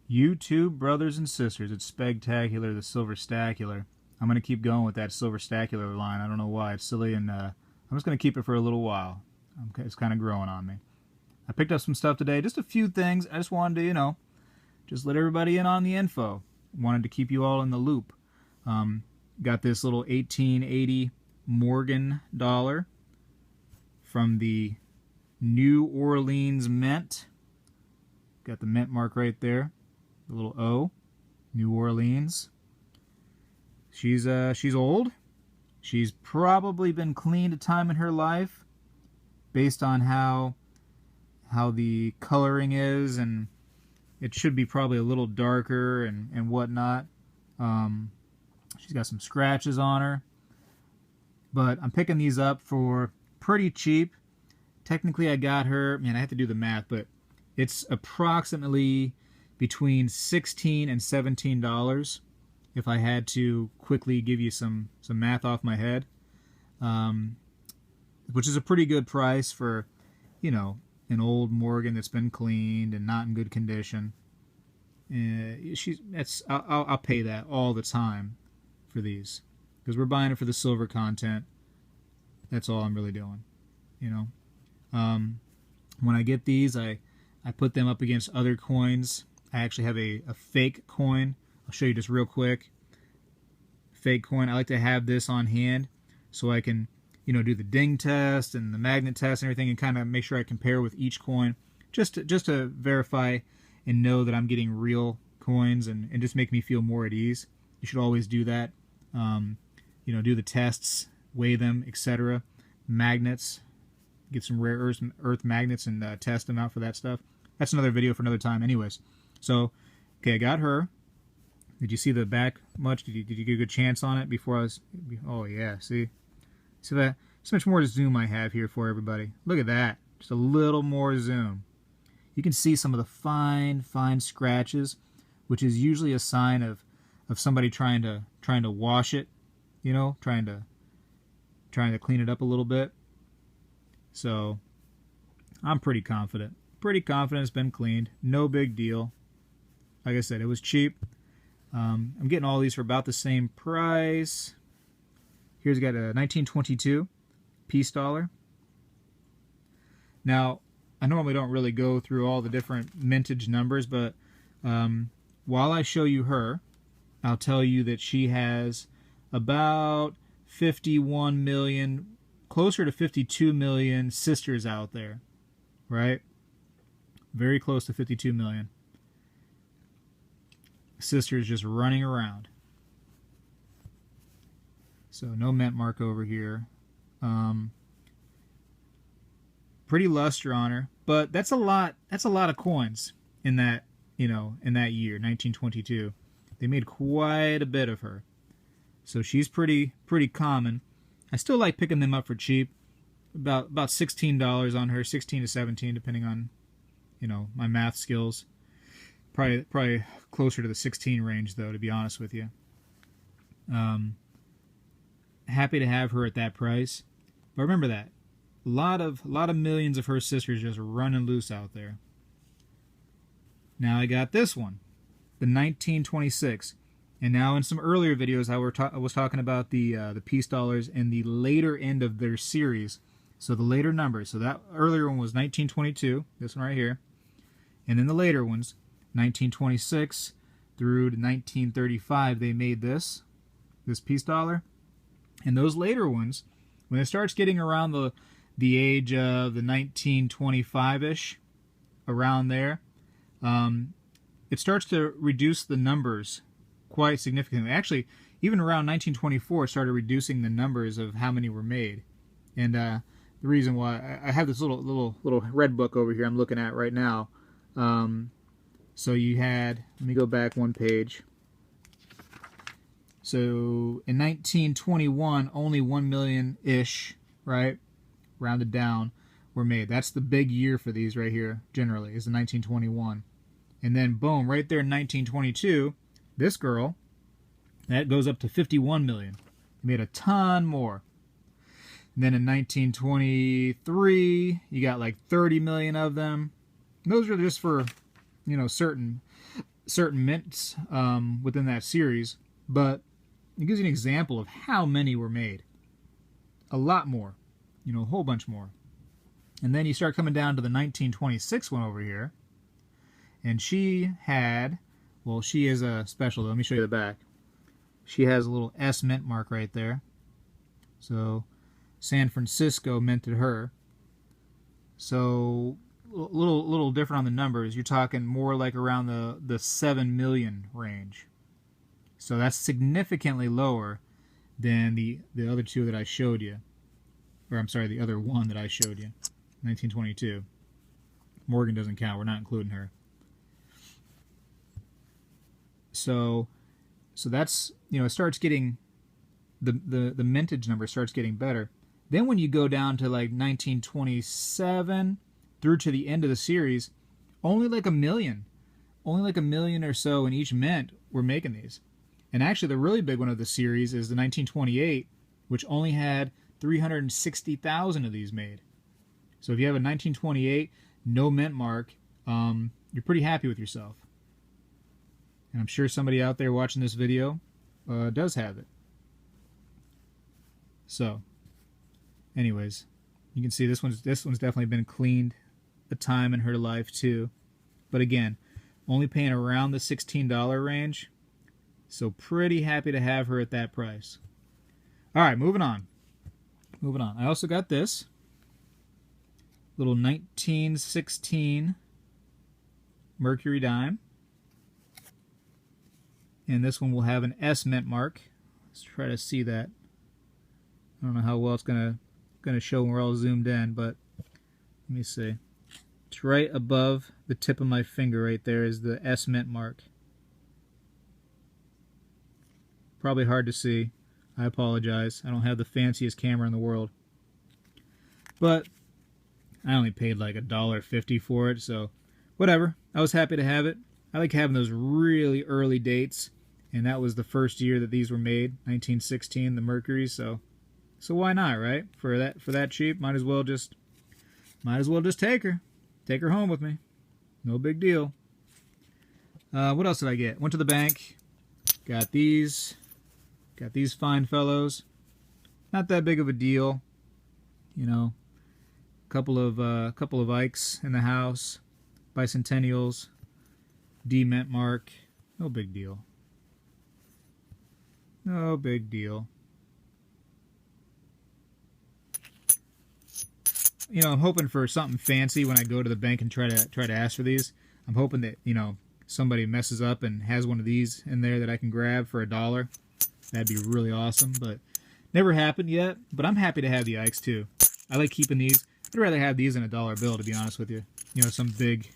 YouTube brothers and sisters, it's Spectacular, the Silver Stacular. I'm going to keep going with that Silver Stacular line. I don't know why. It's silly, and I'm just going to keep it for a little while. It's kind of growing on me. I picked up some stuff today, just a few things. I just wanted to, just let everybody in on the info. Wanted to keep you all in the loop. Got this little 1880 Morgan dollar from the New Orleans Mint. Got the mint mark right there. The little O. New Orleans. She's old. She's probably been cleaned a time in her life based on how the coloring is, and it should be probably a little darker and whatnot. She's got some scratches on her. But I'm picking these up for pretty cheap. Technically I got her, man, I have to do the math, but it's approximately between $16 and $17 if I had to quickly give you some math off my head, which is a pretty good price for, an old Morgan that's been cleaned and not in good condition. I'll pay that all the time for these because we're buying it for the silver content. That's all I'm really doing, When I get these, I put them up against other coins. I actually have a fake coin. I'll show you just real quick. Fake coin. I like to have this on hand so I can, do the ding test and the magnet test and everything and kind of make sure I compare with each coin just to verify and know that I'm getting real coins and just make me feel more at ease. You should always do that. Do the tests, weigh them, etc. Magnets. Get some rare earth magnets and test them out for that stuff. That's another video for another time anyways. So, okay, I got her. Did you see the back much? Did you get a good chance on it before I was... Oh, yeah, see that? So much more zoom I have here for everybody. Look at that. Just a little more zoom. You can see some of the fine scratches, which is usually a sign of somebody trying to wash it, trying to clean it up a little bit. So, I'm pretty confident. Pretty confident it's been cleaned. No big deal. Like I said, it was cheap. I'm getting all these for about the same price. Here's got a 1922 peace dollar. Now, I normally don't really go through all the different mintage numbers, but while I show you her, I'll tell you that she has about 51 million, closer to 52 million sisters out there, right? Very close to 52 million. Sisters just running around. So no mint mark over here. Pretty luster on her, but that's a lot of coins in that, in that year, 1922. They made quite a bit of her. So she's pretty common. I still like picking them up for cheap. About $16 on her, 16 to 17 depending on, my math skills. Probably closer to the 16 range though, to be honest with you. Happy to have her at that price. But remember that. A lot of millions of her sisters just running loose out there. Now I got this one, the 1926. And now in some earlier videos I was talking about the peace dollars in the later end of their series. So the later numbers. So that earlier one was 1922, this one right here. And then the later ones, 1926 through to 1935, they made this peace dollar. And those later ones, when it starts getting around the age of the 1925-ish, around there, it starts to reduce the numbers quite significantly. Actually, even around 1924, it started reducing the numbers of how many were made. And the reason why I have this little red book over here I'm looking at right now. So you had, let me go back one page. So in 1921, only 1 million-ish, right, rounded down, were made. That's the big year for these right here, generally, is the 1921. And then, boom, right there in 1922, this girl, that goes up to 51 million. They made a ton more. And then in 1923, you got like 30 million of them. Those are just for, certain certain mints within that series, but it gives you an example of how many were made. A lot more, you know, a whole bunch more. And then you start coming down to the 1926 one over here, and she had, well, she is a special, though. Let me show you the back. She has a little S mint mark right there. So San Francisco minted her. So a little different on the numbers. You're talking more like around the 7 million range. So that's significantly lower than the other two that I showed you. Or I'm sorry, the other one that I showed you. 1922. Morgan doesn't count. We're not including her. So that's, you know, it starts getting, the mintage number starts getting better. Then when you go down to like 1927 through to the end of the series, only like a million or so in each mint were making these. And actually the really big one of the series is the 1928, which only had 360,000 of these made. So if you have a 1928, no mint mark, you're pretty happy with yourself. And I'm sure somebody out there watching this video does have it. So, anyways, you can see this one's definitely been cleaned a time in her life too. But again, only paying around the $16 range. So pretty happy to have her at that price. All right, moving on. I also got this little 1916 Mercury dime. And this one will have an S mint mark. Let's try to see that. I don't know how well it's gonna show when we're all zoomed in, but let me see. It's right above the tip of my finger right there is the S mint mark. Probably hard to see. I apologize. I don't have the fanciest camera in the world. But I only paid like $1.50 for it, so whatever. I was happy to have it. I like having those really early dates, and that was the first year that these were made, 1916, the Mercury. So why not, right? For that cheap, might as well just take her home with me. No big deal. What else did I get? Went to the bank, got these fine fellows. Not that big of a deal, you know. Couple of Ikes in the house, bicentennials. D mint mark, no big deal. No big deal. You know, I'm hoping for something fancy when I go to the bank and try to ask for these. I'm hoping that, you know, somebody messes up and has one of these in there that I can grab for $1. That'd be really awesome, but never happened yet. But I'm happy to have the Ikes too. I like keeping these. I'd rather have these than $1 bill, to be honest with you. You know, some big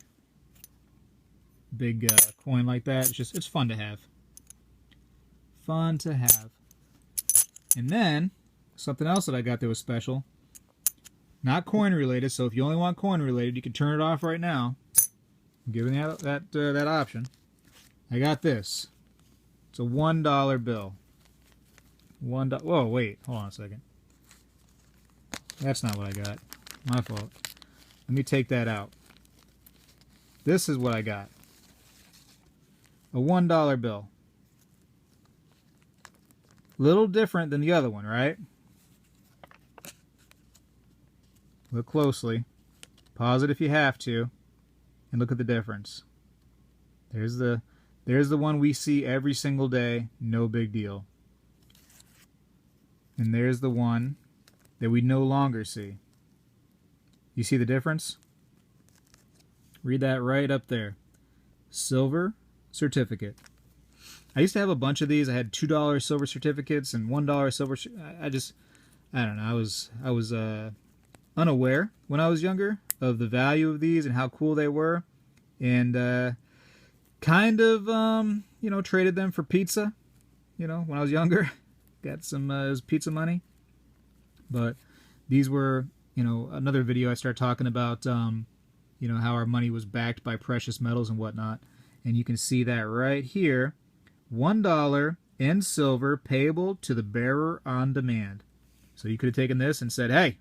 coin like that. It's fun to have. Fun to have. And then something else that I got that was special. Not coin related, so if you only want coin related, you can turn it off right now. I'm giving you that option. I got this. It's a $1 bill. $1. Whoa, wait, hold on a second. That's not what I got. My fault. Let me take that out. This is what I got. A $1 bill. Little different than the other one, right? Look closely. Pause it if you have to. And look at the difference. There's the one we see every single day. No big deal. And there's the one that we no longer see. You see the difference? Read that right up there. Silver certificate. I used to have a bunch of these. I had $2 silver certificates and $1 silver. I don't know. I was unaware when I was younger of the value of these and how cool they were, and kind of you know, traded them for pizza. You know, when I was younger, got some pizza money. But these were, you know, another video I started talking about, you know, how our money was backed by precious metals and whatnot. And you can see that right here, $1 in silver payable to the bearer on demand. So you could have taken this and said, hey,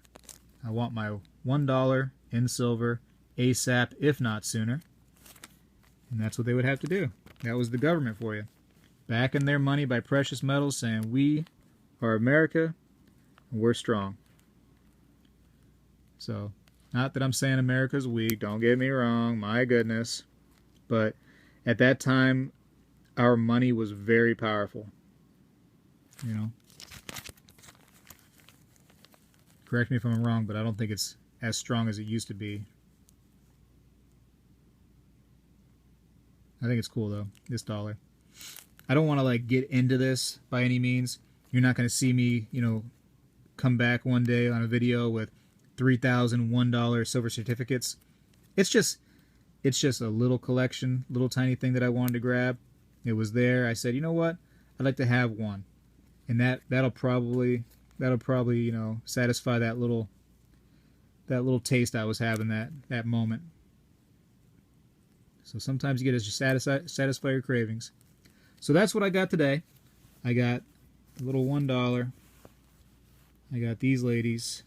I want my $1 in silver ASAP, if not sooner. And that's what they would have to do. That was the government for you. Backing their money by precious metals, saying we are America and we're strong. So, not that I'm saying America's weak, don't get me wrong, my goodness. But at that time, our money was very powerful. You know? Correct me if I'm wrong, but I don't think it's as strong as it used to be. I think it's cool though, this dollar. I don't want to like get into this by any means. You're not going to see me, you know, come back one day on a video with $3,001 silver certificates. It's just a little collection, little tiny thing that I wanted to grab. It was there. I said, you know what? I'd like to have one, and that'll probably you know satisfy that little taste I was having that moment. So sometimes you get to just satisfy your cravings. So that's what I got today. I got a little $1. I got these ladies.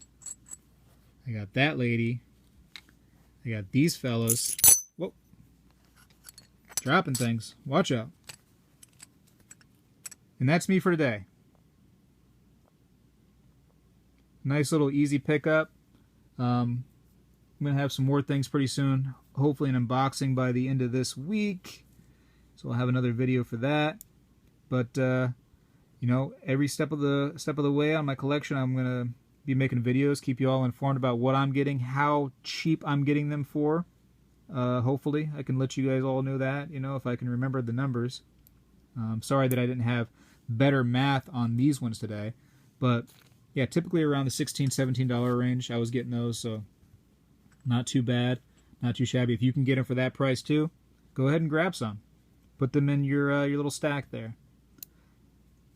I got that lady. I got these fellas. Whoa. Dropping things. Watch out. And that's me for today. Nice little easy pickup. I'm going to have some more things pretty soon. Hopefully an unboxing by the end of this week. So I'll have another video for that. But you know, every step of the way on my collection, I'm going to be making videos, keep you all informed about what I'm getting, how cheap I'm getting them for. Hopefully I can let you guys all know that, you know, if I can remember the numbers. Sorry that I didn't have better math on these ones today. But yeah, typically around the $16, $17 range I was getting those, so not too bad, not too shabby. If you can get them for that price too, go ahead and grab some. Put them in your little stack there.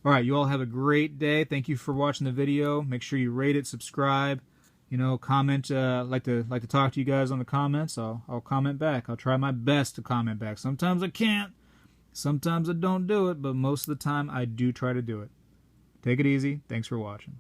All right, you all have a great day. Thank you for watching the video. Make sure you rate it, subscribe, you know, comment. Like to talk to you guys on the comments. I'll comment back. I'll try my best to comment back. Sometimes I can't. Sometimes I don't do it, but most of the time I do try to do it. Take it easy. Thanks for watching.